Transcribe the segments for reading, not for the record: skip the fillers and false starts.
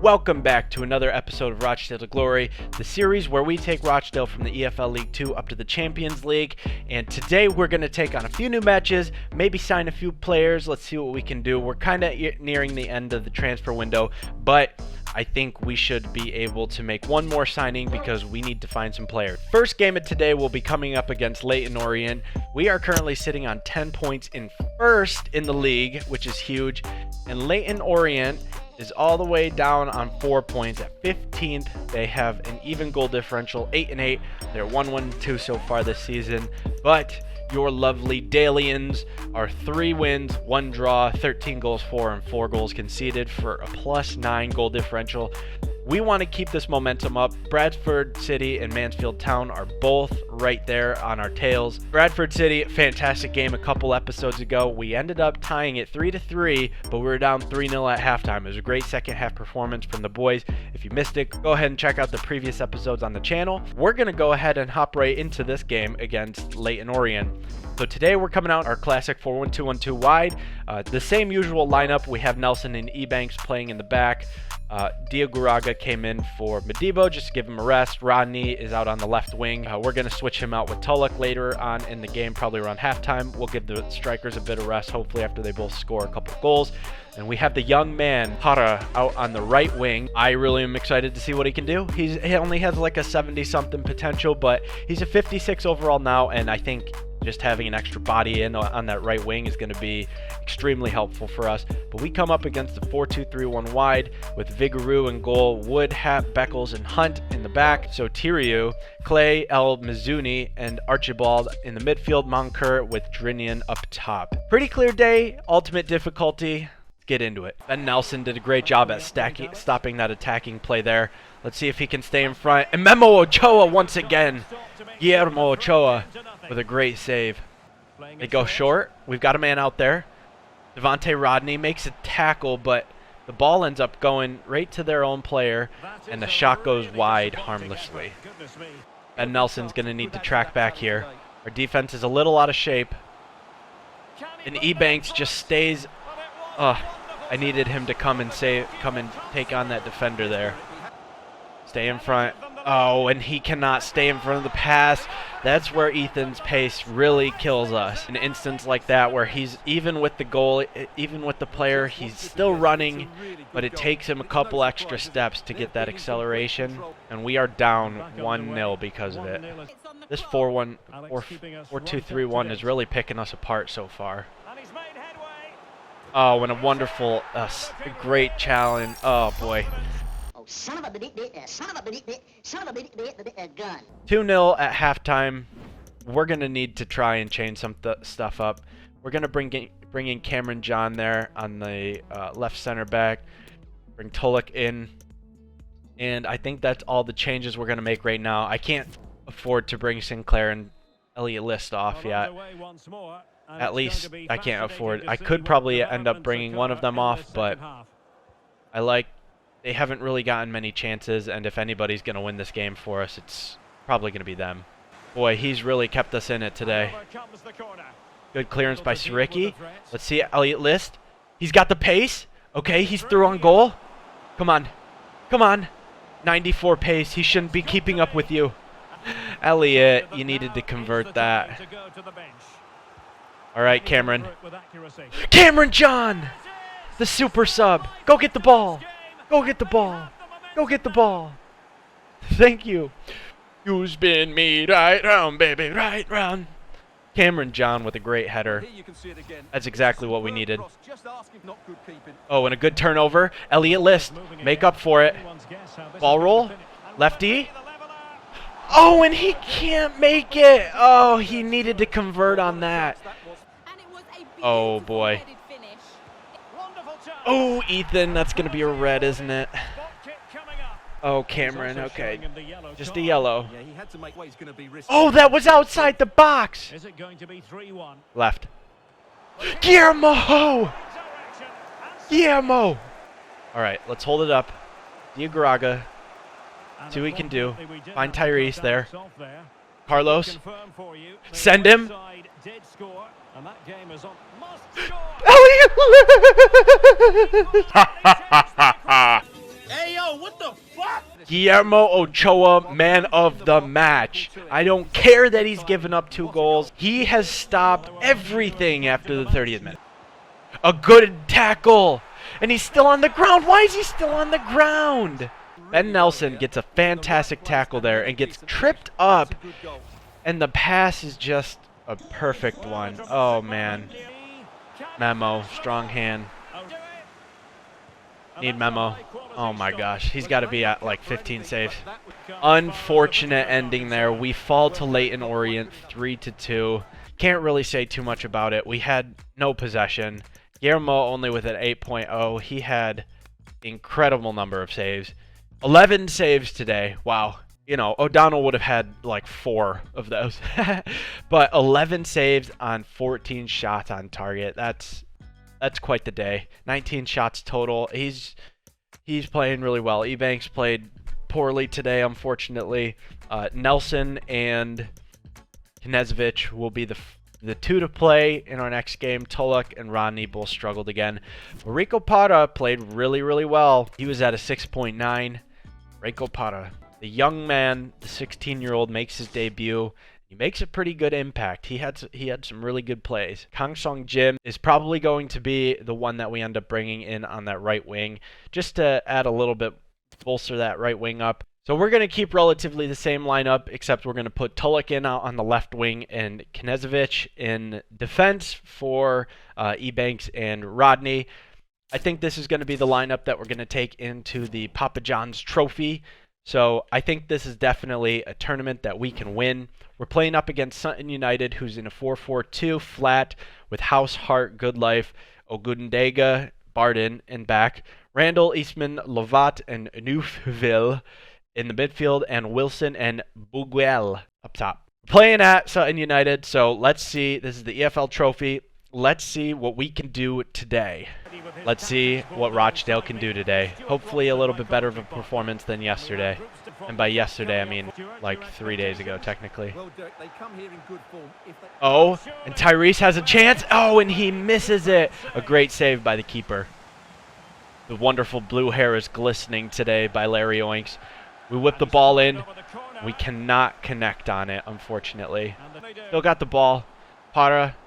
Welcome back to another episode of Rochdale to Glory, the series where we take Rochdale from the EFL League 2 up to the Champions League. And today we're going to take on a few new matches, maybe sign a few players. Let's see what we can do. We're kind of nearing the end of the transfer window, but I think we should be able to make one more signing because we need to find some players. First game of today will be coming up against Leyton Orient. We are currently sitting on 10 points in first in the league, which is huge. And Leyton Orient is all the way down on 4 points at 15th. They have an even goal differential, 8-8. They're 1-1-2 so far this season. But your lovely Dalians are 3 wins, 1 draw, 13 goals for, and 4 goals conceded for a +9 goal differential. We want to keep this momentum up. Bradford City and Mansfield Town are both right there on our tails. Bradford City, fantastic game a couple episodes ago. We ended up tying it 3-3, but we were down 3-0 at halftime. It was a great second half performance from the boys. If you missed it, go ahead and check out the previous episodes on the channel. We're going to go ahead and hop right into this game against Leyton Orient. So today we're coming out our classic 4-1-2-1-2 wide. The same usual lineup. We have Nelson and Ebanks playing in the back. Diaguraga came in for Madibo just to give him a rest. Rodney is out on the left wing. We're going to switch him out with Tulloch later on in the game, probably around halftime. We'll give the strikers a bit of rest, hopefully after they both score a couple goals. And we have the young man, Hara, out on the right wing. I really am excited to see what he can do. He only has like a 70-something potential, but he's a 56 overall now, and I think just having an extra body in on that right wing is going to be extremely helpful for us. But we come up against the 4-2-3-1 wide with Vigouroux in goal, Wood, Happ, Beckles, and Hunt in the back. So Tiriou, Clay, El Mizuni, and Archibald in the midfield, Moncur with Drinian up top. Pretty clear day, ultimate difficulty. Get into it. Ben Nelson did a great job at stopping that attacking play there. Let's see if he can stay in front. And Memo Ochoa once again. Guillermo Ochoa with a great save. They go short. We've got a man out there. Devontae Rodney makes a tackle, but the ball ends up going right to their own player, and the shot goes wide harmlessly. Ben Nelson's going to need to track back here. Our defense is a little out of shape. And Ebanks just stays... I needed him to come and take on that defender there. Stay in front. Oh, and he cannot stay in front of the pass. That's where Ethan's pace really kills us. An instance like that where he's even with the goal, even with the player, he's still running, but it takes him a couple extra steps to get that acceleration, and we are down 1-0 because of it. This 4-2-3-1 is really picking us apart so far. Oh, and a wonderful, great challenge. Oh, boy. 2-0 at halftime. We're going to need to try and change some stuff up. We're going to bring in Cameron John there on the left center back. Bring Tulloch in. And I think that's all the changes we're going to make right now. I can't afford to bring Sinclair and Elliot List off yet. At least I can't afford. I could probably end up bringing one of them off, but they haven't really gotten many chances, and if anybody's going to win this game for us, it's probably going to be them. Boy, he's really kept us in it today. Good clearance by Siriki. Let's see Elliot List. He's got the pace. Okay, he's through on goal. Come on. Come on. 94 pace. He shouldn't be keeping up with you. Elliot, you needed to convert that. All right, Cameron. Cameron John, the super sub. Go get the ball. Go get the ball. Go get the ball. Thank you. You spin me right round, baby, right round. Cameron John with a great header. That's exactly what we needed. Oh, and a good turnover. Elliot List, make up for it. Ball roll. Lefty. Oh, and he can't make it. Oh, he needed to convert on that. Oh, boy. Oh, Ethan, that's going to be a red, isn't it? Oh, Cameron, okay. Just a yellow. Oh, that was outside the box. Left. Guillermo! Guillermo! All right, let's hold it up. Diaguraga. See what we can do. Find Tyrese there. Carlos. Send him. Hey, Guillermo Ochoa, man of the match. I don't care that he's given up 2 goals. He has stopped everything after the 30th minute. A good tackle. And he's still on the ground. Why is he still on the ground? Ben Nelson gets a fantastic tackle there and gets tripped up. And the pass is just a perfect one. Oh, man. Memo, strong hand. Need Memo. Oh my gosh, he's got to be at like 15 saves. Unfortunate ending there. We fall to Leyton Orient 3-2. Can't really say too much about it. We had no possession. Guillermo only with an 8.0. He had incredible number of saves. 11 saves today. Wow. You know, O'Donnell would have had like 4 of those. But 11 saves on 14 shots on target. That's quite the day. 19 shots total. He's playing really well. Ebanks played poorly today, unfortunately. Nelson and Knezovic will be the 2 to play in our next game. Tulloch and Rodney both struggled again. Rico Parra played really, really well. He was at a 6.9. Rico Parra, the young man, the 16-year-old, makes his debut. He makes a pretty good impact. He had some really good plays. Kang Song Jim is probably going to be the one that we end up bringing in on that right wing, just to add a little bit, bolster that right wing up. So we're going to keep relatively the same lineup, except we're going to put Tulloch in out on the left wing and Knezovic in defense for Ebanks and Rodney. I think this is going to be the lineup that we're going to take into the Papa John's Trophy. So I think this is definitely a tournament that we can win. We're playing up against Sutton United, who's in a 4-4-2 flat with House, Hart, Goodlife, Ogundega, Barden in back, Randall, Eastman, Lovat, and Neufville in the midfield, and Wilson and Buguel up top. Playing at Sutton United, so let's see. This is the EFL Trophy. Let's see what we can do today. Let's see what Rochdale can do today. Hopefully a little bit better of a performance than yesterday. And by yesterday, I mean like 3 days ago, technically. Oh, and Tyrese has a chance. Oh, and he misses it. A great save by the keeper. The wonderful blue hair is glistening today by Larry Oinks. We whip the ball in. We cannot connect on it, unfortunately. Still got the ball. Parra.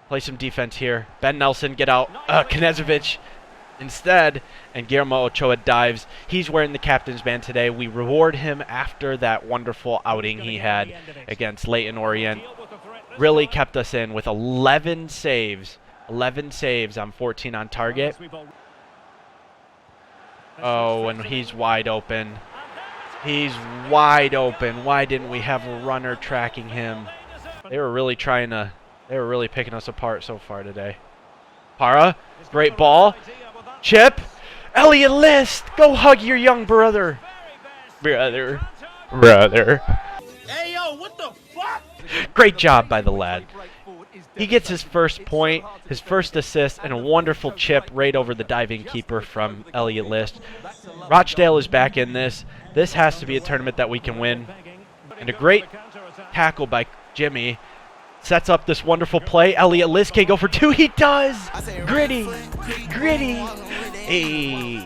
Play some defense here. Ben Nelson, get out. Knezovic instead. And Guillermo Ochoa dives. He's wearing the captain's band today. We reward him after that wonderful outing he had against Leyton Orient. Really kept us in with 11 saves. 11 saves on 14 on target. Oh, and he's wide open. He's wide open. Why didn't we have a runner tracking him? They were really picking us apart so far today. Parra, great ball. Chip. Elliot List, go hug your young brother. Brother. Hey, yo, what the fuck? Great job by the lad. He gets his first point, his first assist, and a wonderful chip right over the diving keeper from Elliot List. Rochdale is back in this. This has to be a tournament that we can win. And a great tackle by Jimmy sets up this wonderful play. Elliot List can go for 2. He does. Gritty. Hey.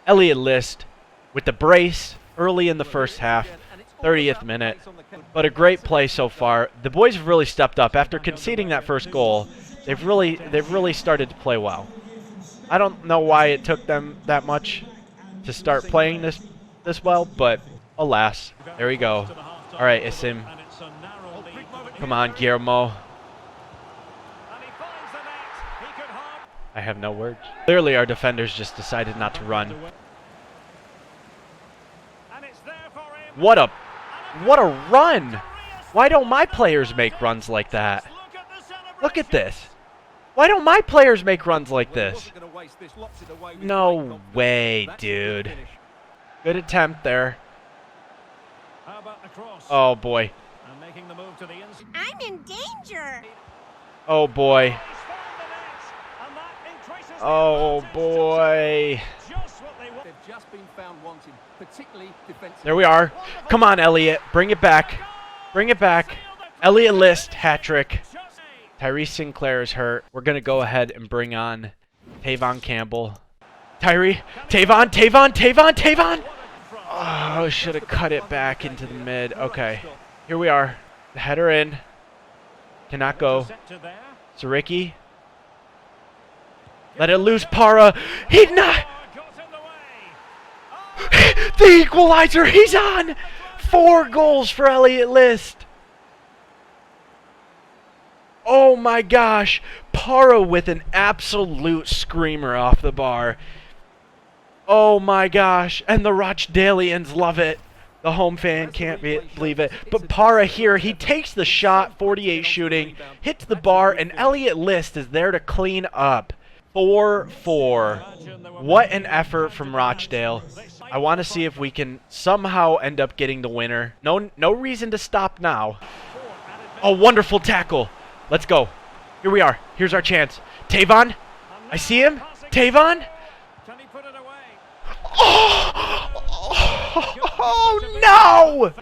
Elliot List with the brace early in the first half. 30th minute. But a great play so far. The boys have really stepped up. After conceding that first goal, they've really started to play well. I don't know why it took them that much to start playing this well, but alas. There we go. All right, Isim. Come on, Guillermo. I have no words. Clearly our defenders just decided not to run. What a run! Why don't my players make runs like that? Look at this. Why don't my players make runs like this? No way, dude. Good attempt there. Oh, boy. I'm in danger. Oh, boy. Oh, boy. There we are. Come on, Elliot. Bring it back. Bring it back. Elliot List, hat trick. Tyrese Sinclair is hurt. We're going to go ahead and bring on Tavon Campbell. Tyree. Tavon. Oh, should have cut it back into the mid. Okay. Here we are. The header in. Cannot go. Zaricki. Let it loose, Para. He's not. The equalizer. He's on. 4 goals for Elliott List. Oh my gosh. Para with an absolute screamer off the bar. Oh my gosh. And the Rochdalians love it. The home fan can't believe it. But Para here, he takes the shot, 48 shooting, hits the bar, and Elliott List is there to clean up. 4-4. What an effort from Rochdale. I want to see if we can somehow end up getting the winner. No reason to stop now. A wonderful tackle. Let's go. Here we are. Here's our chance. Tavon. I see him. Tavon. Oh no!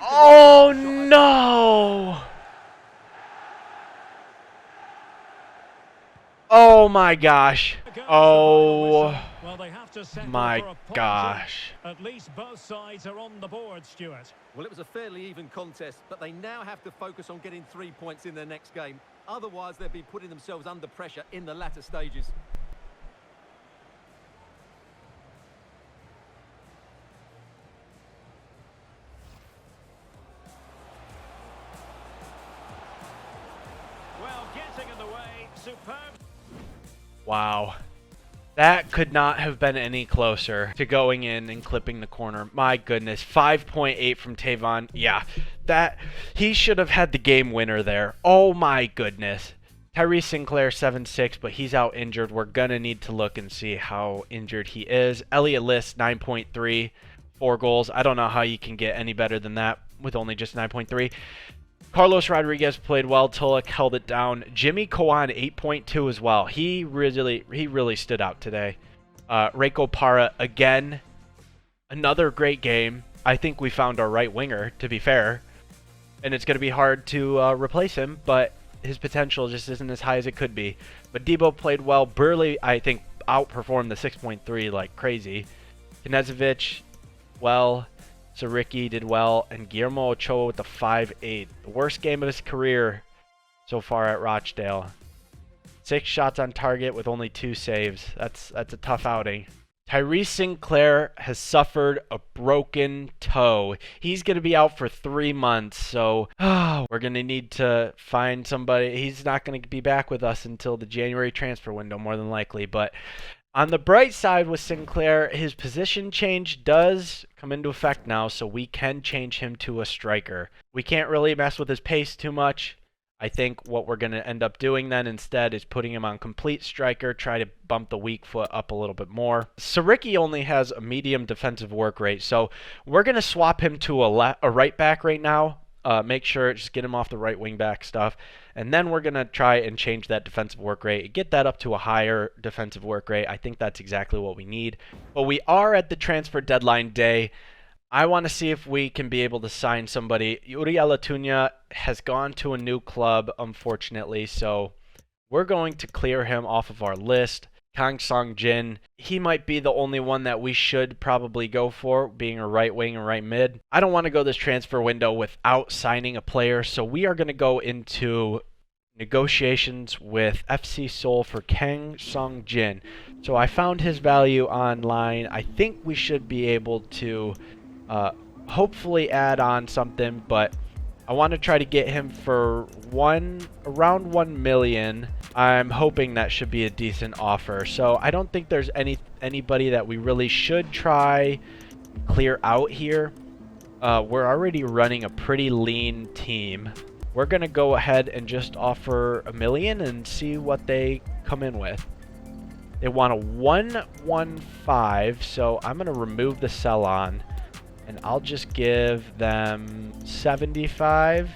Oh no! Oh my gosh. Oh my gosh. At least both sides are on the board, Stuart. Well, it was a fairly even contest, but they now have to focus on getting 3 points in their next game. Otherwise, they'll be putting themselves under pressure in the latter stages. Well, getting in the way, superb. Wow. That could not have been any closer to going in and clipping the corner. My goodness. 5.8 from Tavon. Yeah, he should have had the game winner there. Oh my goodness. Tyree Sinclair 7-6, but he's out injured. We're going to need to look and see how injured he is. Elliott List 9.3, 4 goals. I don't know how you can get any better than that with only just 9.3. Carlos Rodriguez played well. Tulloch held it down. Jimmy Kowan 8.2 as well. He really stood out today. Reiko Para again. Another great game. I think we found our right winger, to be fair. And it's going to be hard to replace him, but his potential just isn't as high as it could be. But Debo played well. Burley, I think, outperformed the 6.3 like crazy. Knezovic, well. Zaricki did well, and Guillermo Ochoa with the 5-8. The worst game of his career so far at Rochdale. 6 shots on target with only 2 saves. That's a tough outing. Tyree Sinclair has suffered a broken toe. He's going to be out for 3 months, so we're going to need to find somebody. He's not going to be back with us until the January transfer window, more than likely, but on the bright side with Sinclair, his position change does come into effect now, so we can change him to a striker. We can't really mess with his pace too much. I think what we're going to end up doing then instead is putting him on complete striker, try to bump the weak foot up a little bit more. Zaricki only has a medium defensive work rate, so we're going to swap him to a right back right now. Make sure, just get him off the right wing back stuff. And then we're going to try and change that defensive work rate, get that up to a higher defensive work rate. I think that's exactly what we need. But we are at the transfer deadline day. I want to see if we can be able to sign somebody. Yuri Alatunya has gone to a new club, unfortunately, so we're going to clear him off of our list. Kang Song Jin, he might be the only one that we should probably go for, being a right wing and right mid. I don't want to go this transfer window without signing a player, so we are going to go into negotiations with FC Seoul for Kang Song Jin. So I found his value online. I think we should be able to hopefully add on something, but I want to try to get him for around 1 million. I'm hoping that should be a decent offer. So I don't think there's anybody that we really should try clear out here. We're already running a pretty lean team. We're going to go ahead and just offer 1 million and see what they come in with. They want a 115, so I'm going to remove the sell on. And I'll just give them 75.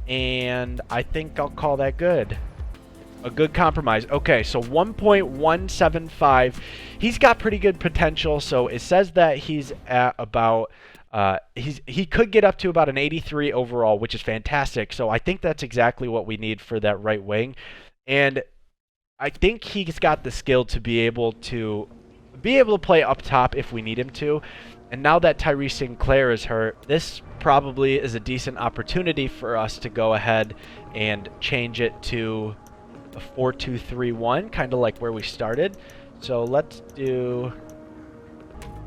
And I think I'll call that good. A good compromise. Okay, so 1.175. He's got pretty good potential. So it says that he's at about he could get up to about an 83 overall, which is fantastic. So I think that's exactly what we need for that right wing. And I think he's got the skill to be able to play up top if we need him to. And now that Tyree Sinclair is hurt, this probably is a decent opportunity for us to go ahead and change it to a 4-2-3-1, kind of like where we started. So let's do...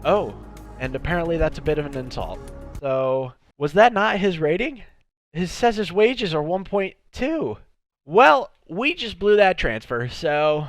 Oh, and apparently that's a bit of an insult. So, was that not his rating? It says his wages are 1.2. Well, we just blew that transfer, so...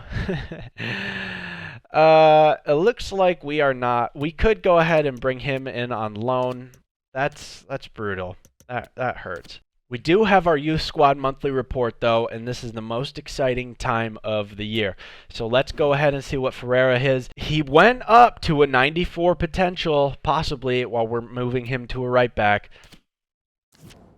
it looks like we are not... We could go ahead and bring him in on loan. That's brutal. That hurts. We do have our youth squad monthly report, though, and this is the most exciting time of the year. So let's go ahead and see what Ferreira is. He went up to a 94 potential, possibly, while we're moving him to a right back.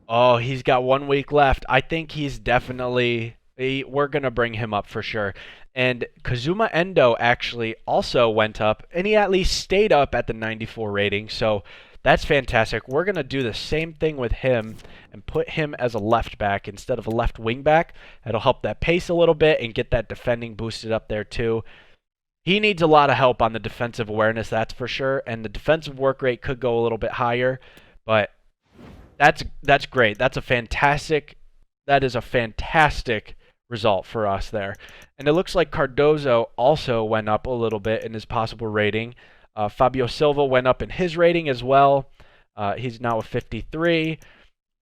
Oh, he's got 1 week left. I think he's definitely... We're going to bring him up for sure. And Kazuma Endo actually also went up, and he at least stayed up at the 94 rating, so... That's fantastic. We're going to do the same thing with him and put him as a left back instead of a left wing back. That'll help that pace a little bit and get that defending boosted up there too. He needs a lot of help on the defensive awareness, that's for sure. And the defensive work rate could go a little bit higher. But that's great. That is a fantastic result for us there. And it looks like Cardozo also went up a little bit in his possible rating. Fabio Silva went up in his rating as well. He's now a 53,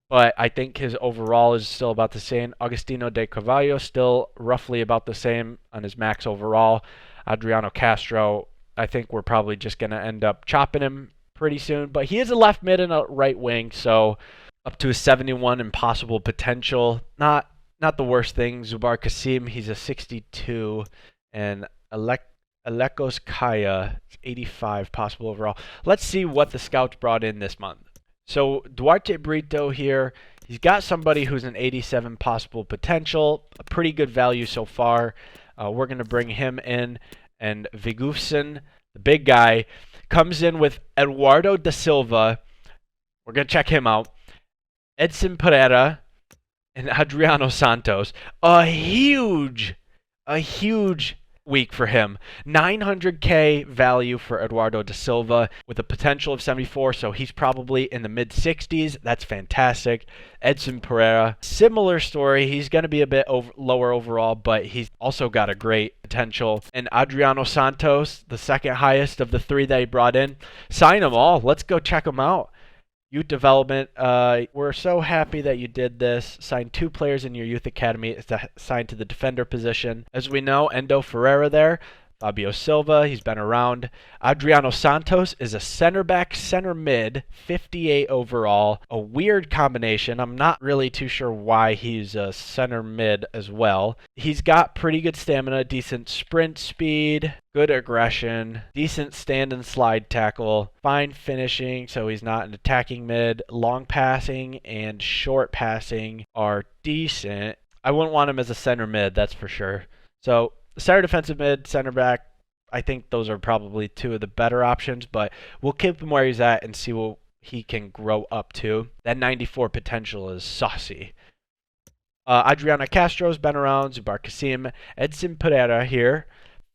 but I think his overall is still about the same. Agostino de Carvalho still roughly about the same on his max overall. Adriano Castro, I think we're probably just going to end up chopping him pretty soon, but he is a left mid and a right wing, so up to a 71 in possible potential. Not the worst thing. Zubar Kasim, he's a 62, and Alekos Kaya, 85 possible overall. Let's see what the scouts brought in this month. So Duarte Brito here, he's got somebody who's an 87 possible potential, a pretty good value so far. We're going to bring him in, and Vigufsen, the big guy, comes in with Eduardo da Silva. We're going to check him out. Edson Pereira and Adriano Santos. A huge week for him. 900k value for Eduardo da Silva with a potential of 74, so he's probably in the mid 60s. That's fantastic. Edson Pereira, similar story. He's going to be a bit lower overall, but he's also got a great potential. And Adriano Santos, the second highest of the three that he brought in. Sign them all. Let's go check them out. Youth development, we're so happy that you did this. Signed 2 players in your youth academy assigned to the defender position. As we know, Endo Ferreira there. Fabio Silva, he's been around. Adriano Santos is a center back, center mid, 58 overall. A weird combination. I'm not really too sure why he's a center mid as well. He's got pretty good stamina, decent sprint speed, good aggression, decent stand and slide tackle, fine finishing, so he's not an attacking mid. Long passing and short passing are decent. I wouldn't want him as a center mid, that's for sure. So center defensive mid, center back, I think those are probably 2 of the better options, but we'll keep him where he's at and see what he can grow up to. That 94 potential is saucy. Adriana Castro's been around, Zubar Kasim, Edson Pereira here.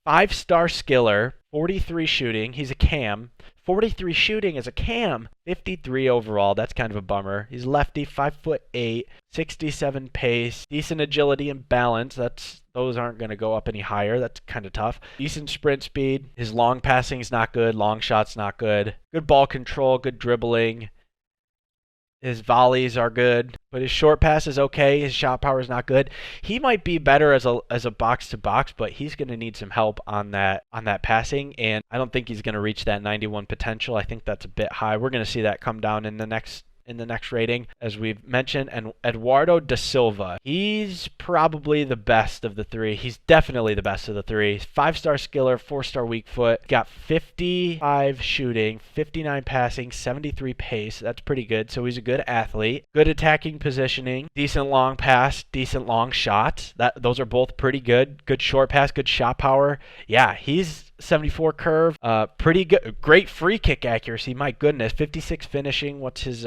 5-star skiller, 43 shooting. He's a cam. 43 shooting as a cam. 53 overall. That's kind of a bummer. He's lefty, 5'8", 67 pace, decent agility and balance. Those aren't going to go up any higher. That's kind of tough. Decent sprint speed. His long passing is not good. Long shot's not good. Good ball control. Good dribbling. His volleys are good, but his short pass is okay. His shot power is not good. He might be better as a box to box, but he's going to need some help on that passing, and I don't think he's going to reach that 91 potential. I think that's a bit high. We're going to see that come down in the next rating, as we've mentioned. And Eduardo da Silva, he's probably the best of the 3. He's definitely the best of the 3. 5-star skiller, 4-star weak foot. Got 55 shooting, 59 passing, 73 pace. That's pretty good. So he's a good athlete. Good attacking positioning, decent long pass, decent long shot. Those are both pretty good. Good short pass, good shot power. Yeah, he's 74 curve. Pretty good. Great free kick accuracy. My goodness. 56 finishing. What's his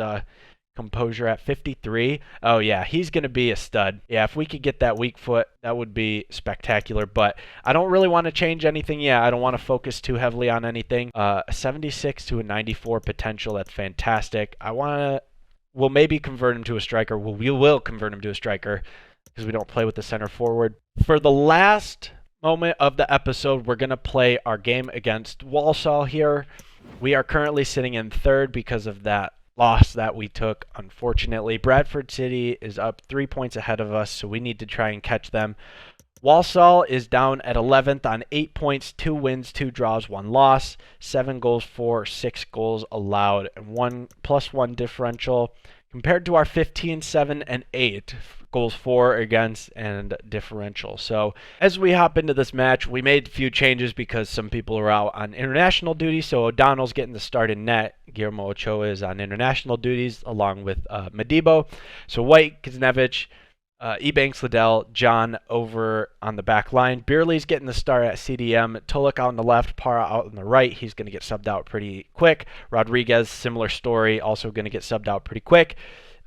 Composure at 53. Oh, yeah, he's going to be a stud. Yeah, if we could get that weak foot, that would be spectacular. But I don't really want to change anything yet. I don't want to focus too heavily on anything. A 76 to a 94 potential. That's fantastic. We'll maybe convert him to a striker. We will convert him to a striker because we don't play with the center forward. For the last moment of the episode, we're going to play our game against Walsall here. We are currently sitting in third because of that loss that we took, unfortunately. Bradford City is up 3 points ahead of us, so we need to try and catch them. Walsall is down at 11th on 8 points, 2 wins, 2 draws, 1 loss, 7 goals for, 6 goals allowed, and 1+1 differential compared to our 15, 7, and 8 goals for, against, and differential. So as we hop into this match, we made a few changes because some people are out on international duty. So O'Donnell's getting the start in net. Guillermo Ochoa is on international duties along with Madibo. So White, Kiznevic, Ebanks, Liddell, John over on the back line. Beerley's getting the start at CDM. Tulloch out on the left, Para out on the right. He's going to get subbed out pretty quick. Rodriguez, similar story, also going to get subbed out pretty quick.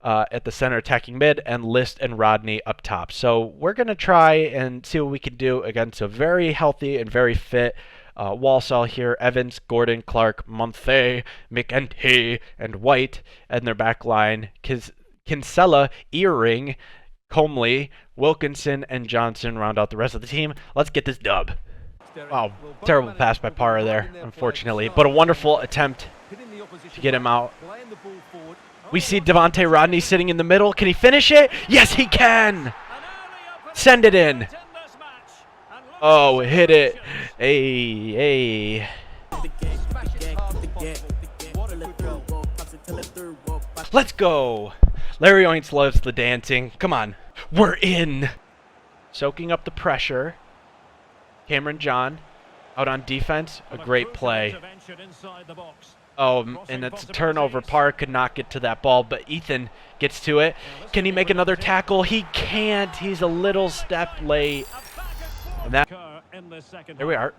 At the center attacking mid, and List and Rodney up top. So we're going to try and see what we can do against a very healthy and very fit Walsall here. Evans, Gordon, Clark, Monthe, McEntee, and White and their back line. Kinsella, Earring, Comley, Wilkinson, and Johnson round out the rest of the team. Let's get this dub. Wow, terrible pass by Parra there, unfortunately, but a wonderful attempt to get him out. We see Devontae Rodney sitting in the middle. Can he finish it? Yes, he can! Send it in. Oh, hit it. Hey. Let's go. Larry Oints loves the dancing. Come on. We're in. Soaking up the pressure. Cameron John out on defense. A great play. Oh, and it's a turnover. Parr could not get to that ball, but Ethan gets to it. Can he make another tackle? He can't. He's a little step late. And there we are.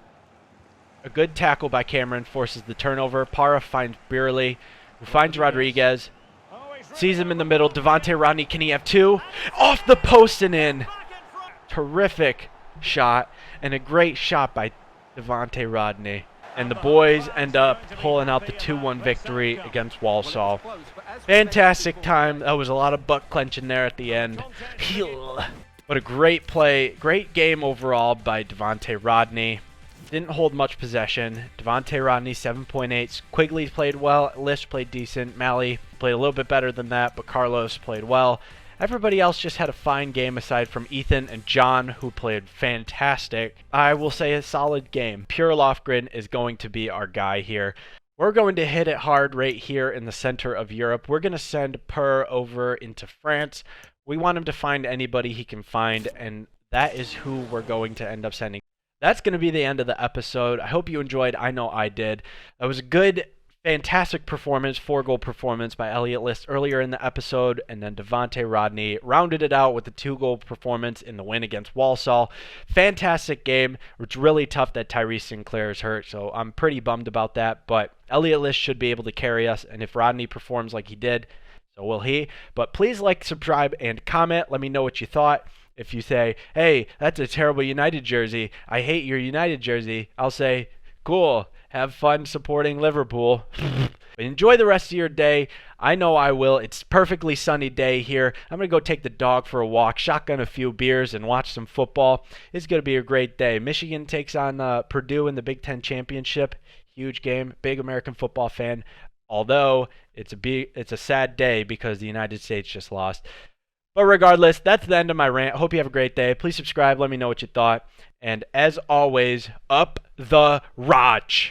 A good tackle by Cameron forces the turnover. Parra finds Beerley, who finds Rodriguez. Sees him in the middle. Devontae Rodney, can he have two? Off the post and in. Terrific shot, and a great shot by Devontae Rodney. And the boys end up pulling out the 2-1 victory against Walsall. Fantastic time. That was a lot of butt clenching there at the end. But a great play, great game overall by Devontae Rodney. Didn't hold much possession. Devontae Rodney, 7.8. Quigley played well. List played decent. Malley played a little bit better than that, but Carlos played well. Everybody else just had a fine game aside from Ethan and John, who played fantastic. I will say a solid game. Pure Lofgren is going to be our guy here. We're going to hit it hard right here in the center of Europe. We're going to send Per over into France. We want him to find anybody he can find, and that is who we're going to end up sending. That's going to be the end of the episode. I hope you enjoyed. I know I did. That was a good, fantastic performance, 4-goal performance by Elliot List earlier in the episode, and then Devontae Rodney rounded it out with the 2-goal performance in the win against Walsall. Fantastic game. It's really tough that Tyrese Sinclair is hurt, so I'm pretty bummed about that, but Elliot List should be able to carry us, and if Rodney performs like he did, so will he. But please like, subscribe, and comment. Let me know what you thought. If you say, hey, that's a terrible United jersey, I hate your United jersey, I'll say, cool. Have fun supporting Liverpool. Enjoy the rest of your day. I know I will. It's a perfectly sunny day here. I'm going to go take the dog for a walk, shotgun a few beers, and watch some football. It's going to be a great day. Michigan takes on Purdue in the Big Ten Championship. Huge game. Big American football fan. Although it's a sad day because the United States just lost. But regardless, that's the end of my rant. Hope you have a great day. Please subscribe. Let me know what you thought. And as always, up the Roch.